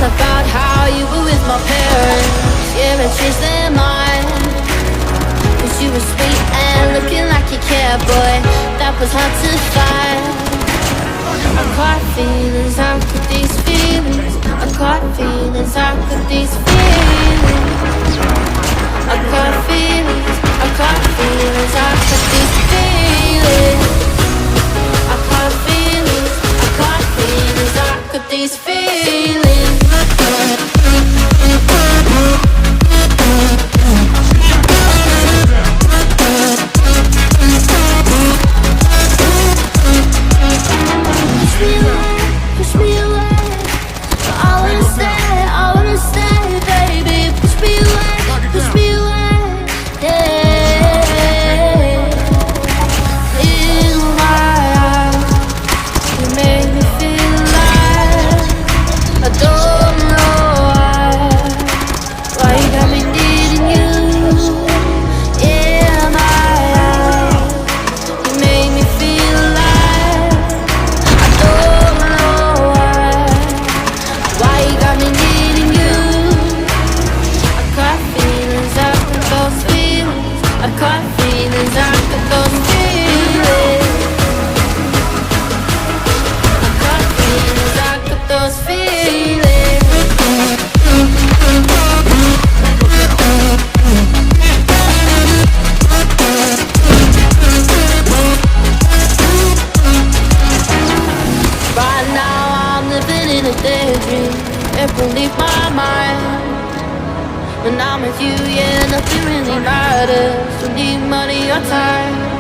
About how you were with my parents, yeah, I changed their mind. Cause you were sweet and looking like you cared, boy, that was hard to find. I caught feelings, how could these feelings? I caught feelings, how could these feelings? I caught feelings, I caught feelings, how could these feelings? I caught feelings, I caught feelings, how could these feelings? Push me away, I wanna stay, baby. Push me away, yeah. In my eyes, you make me feel alive. I don't know why you got me needing you. In my eyes, you make me feel alive. I don't know why you got me needing you. I caught feelings after those feelings. I caught feelings after those feelings. I caught feelings after those feelings. Right now I'm living in a daydream. It won't leave my mind. When I'm with you, yeah, nothing really matters. Don't need money or time.